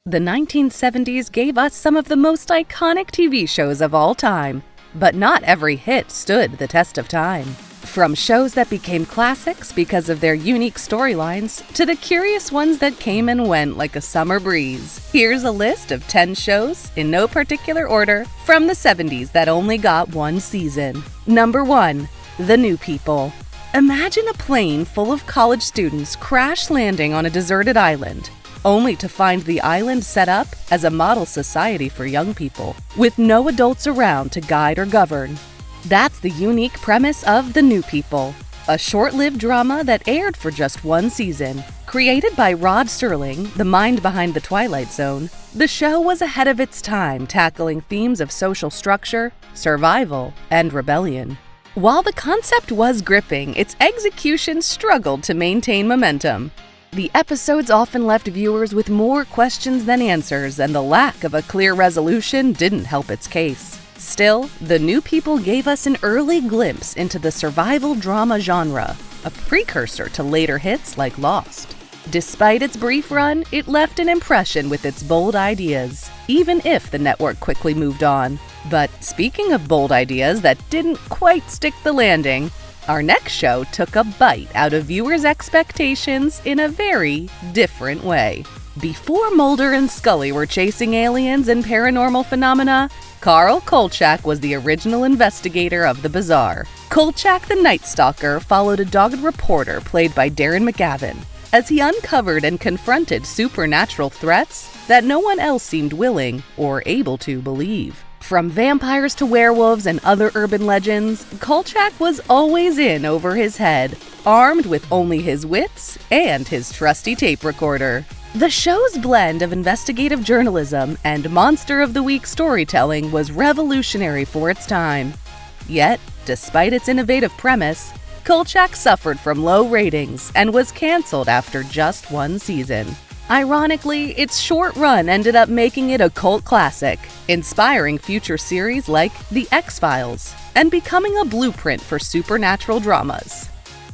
The 1970s gave us some of the most iconic TV shows of all time, but not every hit stood the test of time. From shows that became classics because of their unique storylines, to the curious ones that came and went like a summer breeze, here's a list of 10 shows, in no particular order, from the 70s that only got one season. Number 1. The New People. Imagine a plane full of college students crash landing on a deserted island, only to find the island set up as a model society for young people, with no adults around to guide or govern. That's the unique premise of The New People, a short-lived drama that aired for just one season. Created by Rod Serling, the mind behind The Twilight Zone, the show was ahead of its time, tackling themes of social structure, survival, and rebellion. While the concept was gripping, its execution struggled to maintain momentum. The episodes often left viewers with more questions than answers, and the lack of a clear resolution didn't help its case. Still, The New People gave us an early glimpse into the survival drama genre, a precursor to later hits like Lost. Despite its brief run, it left an impression with its bold ideas, even if the network quickly moved on. But speaking of bold ideas that didn't quite stick the landing, our next show took a bite out of viewers' expectations in a very different way. Before Mulder and Scully were chasing aliens and paranormal phenomena, Carl Kolchak was the original investigator of the bizarre. Kolchak the Night Stalker followed a dogged reporter played by Darren McGavin as he uncovered and confronted supernatural threats that no one else seemed willing or able to believe. From vampires to werewolves and other urban legends, Kolchak was always in over his head, armed with only his wits and his trusty tape recorder. The show's blend of investigative journalism and Monster of the Week storytelling was revolutionary for its time. Yet, despite its innovative premise, Kolchak suffered from low ratings and was canceled after just one season. Ironically, its short run ended up making it a cult classic, inspiring future series like The X-Files, and becoming a blueprint for supernatural dramas.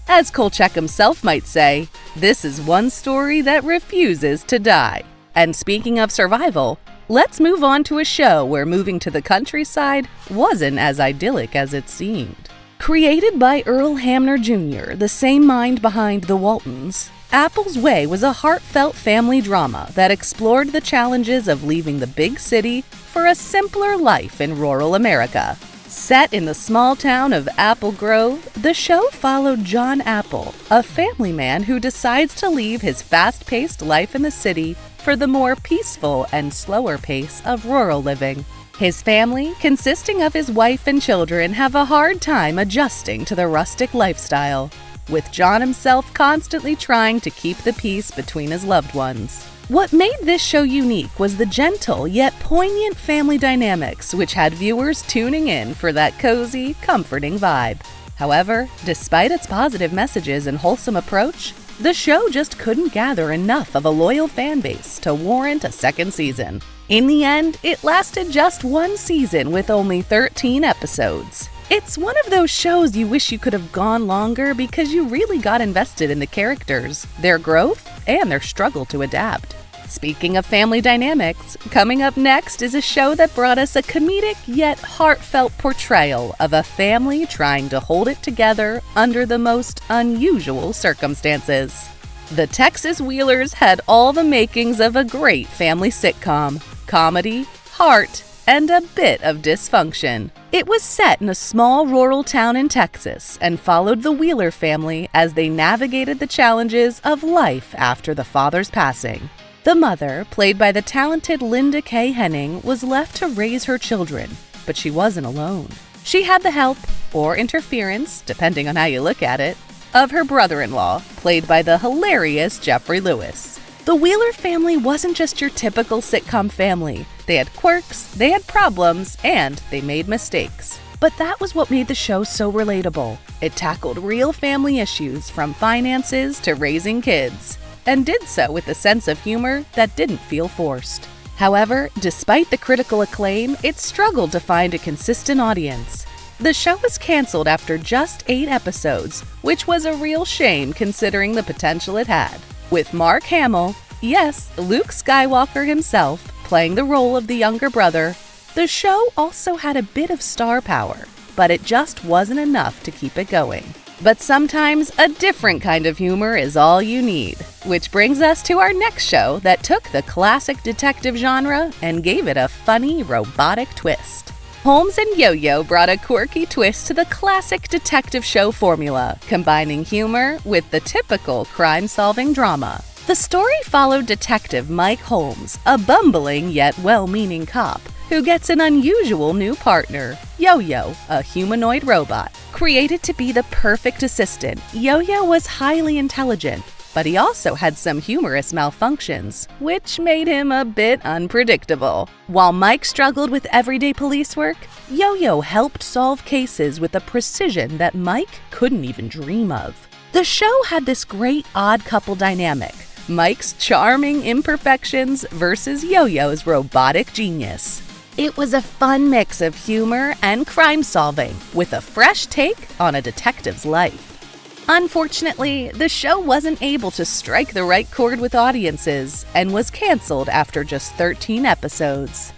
As Kolchak himself might say, this is one story that refuses to die. And speaking of survival, let's move on to a show where moving to the countryside wasn't as idyllic as it seemed. Created by Earl Hamner Jr., the same mind behind The Waltons, Apple's Way was a heartfelt family drama that explored the challenges of leaving the big city for a simpler life in rural America. Set in the small town of Apple Grove, the show followed John Apple, a family man who decides to leave his fast-paced life in the city for the more peaceful and slower pace of rural living. His family, consisting of his wife and children, have a hard time adjusting to the rustic lifestyle, with John himself constantly trying to keep the peace between his loved ones. What made this show unique was the gentle yet poignant family dynamics, which had viewers tuning in for that cozy, comforting vibe. However, despite its positive messages and wholesome approach, the show just couldn't gather enough of a loyal fan base to warrant a second season. In the end, it lasted just one season with only 13 episodes. It's one of those shows you wish you could have gone longer because you really got invested in the characters, their growth, and their struggle to adapt. Speaking of family dynamics, coming up next is a show that brought us a comedic yet heartfelt portrayal of a family trying to hold it together under the most unusual circumstances. The Texas Wheelers had all the makings of a great family sitcom: comedy, heart, and a bit of dysfunction. It was set in a small rural town in Texas and followed the Wheeler family as they navigated the challenges of life after the father's passing. The mother, played by the talented Linda K. Henning, was left to raise her children, but she wasn't alone. She had the help, or interference, depending on how you look at it, of her brother-in-law, played by the hilarious Jeffrey Lewis. The Wheeler family wasn't just your typical sitcom family. They had quirks, they had problems, and they made mistakes. But that was what made the show so relatable. It tackled real family issues, from finances to raising kids, and did so with a sense of humor that didn't feel forced. However, despite the critical acclaim, it struggled to find a consistent audience. The show was canceled after just 8 episodes, which was a real shame considering the potential it had. With Mark Hamill, Yes, Luke Skywalker himself, playing the role of the younger brother. The show also had a bit of star power, but it just wasn't enough to keep it going. But sometimes a different kind of humor is all you need, which brings us to our next show that took the classic detective genre and gave it a funny, robotic twist. Holmes and Yoyo brought a quirky twist to the classic detective show formula, combining humor with the typical crime-solving drama. The story followed Detective Mike Holmes, a bumbling yet well-meaning cop, who gets an unusual new partner, Yoyo, a humanoid robot. Created to be the perfect assistant, Yoyo was highly intelligent, but he also had some humorous malfunctions, which made him a bit unpredictable. While Mike struggled with everyday police work, Yoyo helped solve cases with a precision that Mike couldn't even dream of. The show had this great odd couple dynamic, Mike's charming imperfections versus Yoyo's robotic genius. It was a fun mix of humor and crime solving, with a fresh take on a detective's life. Unfortunately, the show wasn't able to strike the right chord with audiences and was canceled after just 13 episodes.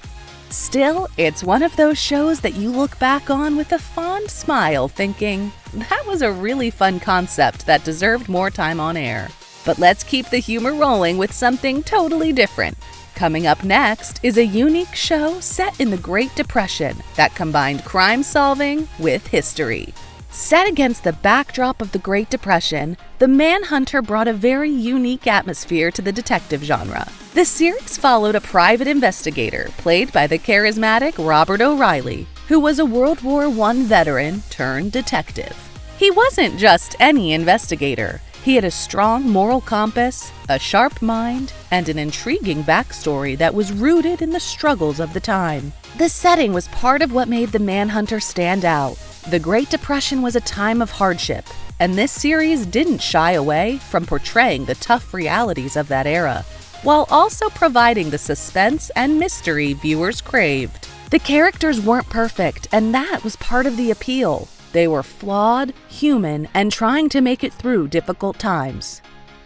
Still, it's one of those shows that you look back on with a fond smile thinking, that was a really fun concept that deserved more time on air. But let's keep the humor rolling with something totally different. Coming up next is a unique show set in the Great Depression that combined crime solving with history. Set against the backdrop of the Great Depression, the Manhunter brought a very unique atmosphere to the detective genre. The series followed a private investigator, played by the charismatic Robert O'Reilly, who was a World War I veteran turned detective. He wasn't just any investigator. He had a strong moral compass, a sharp mind, and an intriguing backstory that was rooted in the struggles of the time. The setting was part of what made the Manhunter stand out. The Great Depression was a time of hardship, and this series didn't shy away from portraying the tough realities of that era, while also providing the suspense and mystery viewers craved. The characters weren't perfect, and that was part of the appeal. They were flawed, human, and trying to make it through difficult times.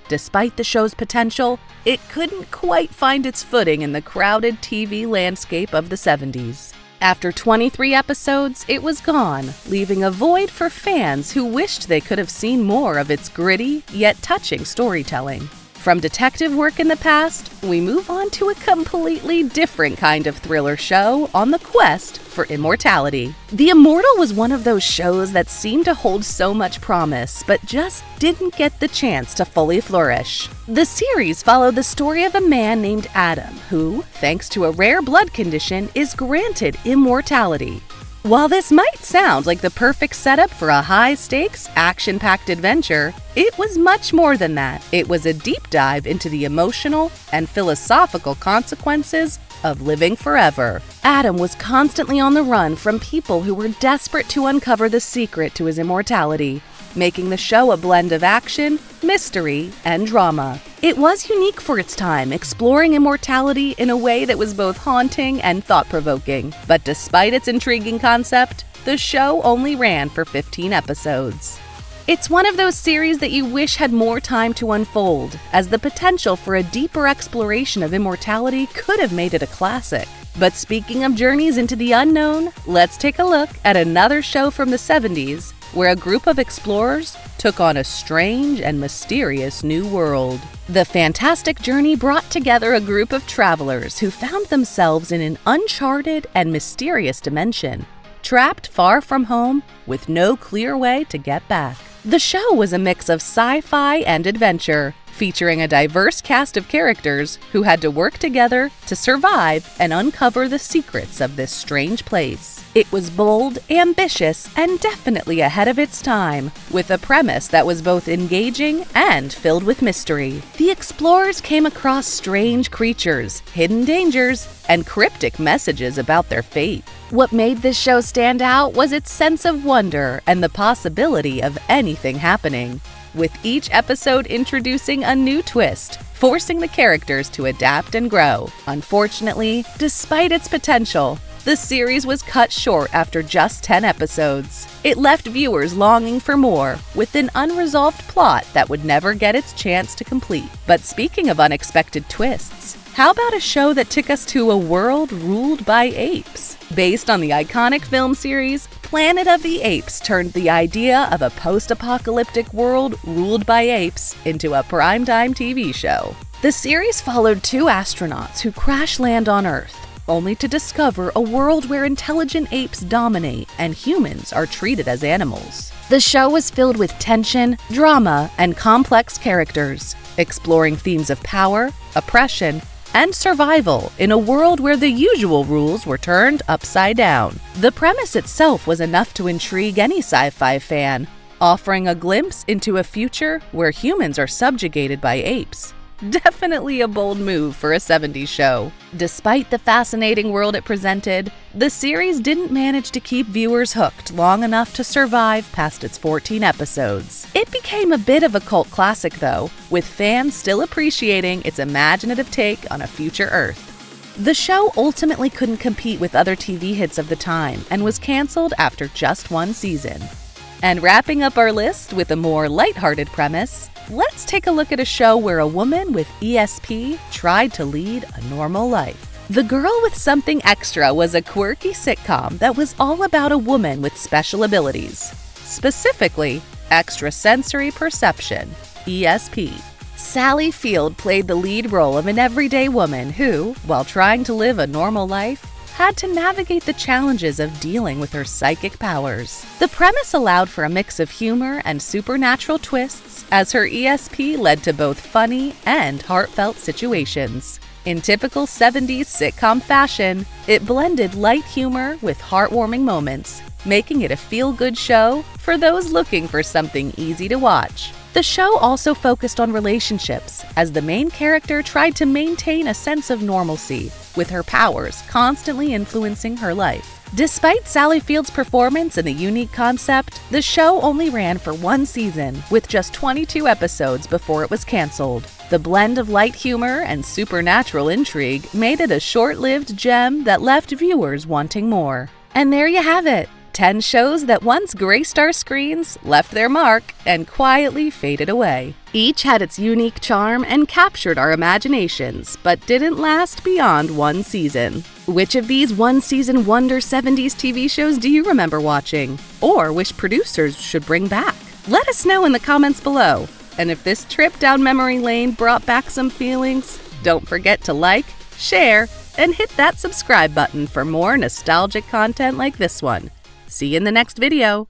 Despite the show's potential, it couldn't quite find its footing in the crowded TV landscape of the 70s. After 23 episodes, it was gone, leaving a void for fans who wished they could have seen more of its gritty, yet touching storytelling. From detective work in the past, we move on to a completely different kind of thriller show on the quest for immortality. The Immortal was one of those shows that seemed to hold so much promise, but just didn't get the chance to fully flourish. The series followed the story of a man named Adam, who, thanks to a rare blood condition, is granted immortality. While this might sound like the perfect setup for a high-stakes, action-packed adventure, it was much more than that. It was a deep dive into the emotional and philosophical consequences of living forever. Adam was constantly on the run from people who were desperate to uncover the secret to his immortality, making the show a blend of action, mystery, and drama. It was unique for its time, exploring immortality in a way that was both haunting and thought-provoking. But despite its intriguing concept, the show only ran for 15 episodes. It's one of those series that you wish had more time to unfold, as the potential for a deeper exploration of immortality could have made it a classic. But speaking of journeys into the unknown, let's take a look at another show from the 70s, where a group of explorers took on a strange and mysterious new world. The fantastic journey brought together a group of travelers who found themselves in an uncharted and mysterious dimension, trapped far from home with no clear way to get back. The show was a mix of sci-fi and adventure, featuring a diverse cast of characters who had to work together to survive and uncover the secrets of this strange place. It was bold, ambitious, and definitely ahead of its time, with a premise that was both engaging and filled with mystery. The explorers came across strange creatures, hidden dangers, and cryptic messages about their fate. What made this show stand out was its sense of wonder and the possibility of anything happening, with each episode introducing a new twist, forcing the characters to adapt and grow. Unfortunately, despite its potential, The series was cut short after just 10 episodes. It left viewers longing for more, with an unresolved plot that would never get its chance to complete. But speaking of unexpected twists, how about a show that took us to a world ruled by apes? Based on the iconic film series, Planet of the Apes turned the idea of a post-apocalyptic world ruled by apes into a primetime TV show. The series followed two astronauts who crash land on Earth, only to discover a world where intelligent apes dominate and humans are treated as animals. The show was filled with tension, drama, and complex characters, exploring themes of power, oppression, and survival in a world where the usual rules were turned upside down. The premise itself was enough to intrigue any sci-fi fan, offering a glimpse into a future where humans are subjugated by apes. Definitely a bold move for a 70s show. Despite the fascinating world it presented, the series didn't manage to keep viewers hooked long enough to survive past its 14 episodes. It became a bit of a cult classic though, with fans still appreciating its imaginative take on a future Earth. The show ultimately couldn't compete with other TV hits of the time and was canceled after just one season. And wrapping up our list with a more lighthearted premise, let's take a look at a show where a woman with ESP tried to lead a normal life. The Girl with Something Extra was a quirky sitcom that was all about a woman with special abilities, specifically extrasensory perception, ESP. Sally Field played the lead role of an everyday woman who, while trying to live a normal life, had to navigate the challenges of dealing with her psychic powers. The premise allowed for a mix of humor and supernatural twists, as her ESP led to both funny and heartfelt situations. In typical 70s sitcom fashion, it blended light humor with heartwarming moments, making it a feel-good show for those looking for something easy to watch. The show also focused on relationships, as the main character tried to maintain a sense of normalcy, with her powers constantly influencing her life. Despite Sally Field's performance and the unique concept, the show only ran for one season, with just 22 episodes before it was canceled. The blend of light humor and supernatural intrigue made it a short-lived gem that left viewers wanting more. And there you have it. 10 shows that once graced our screens, left their mark, and quietly faded away. Each had its unique charm and captured our imaginations, but didn't last beyond one season. Which of these one-season wonder 70s TV shows do you remember watching? Or which producers should bring back? Let us know in the comments below. And if this trip down memory lane brought back some feelings, don't forget to like, share, and hit that subscribe button for more nostalgic content like this one. See you in the next video.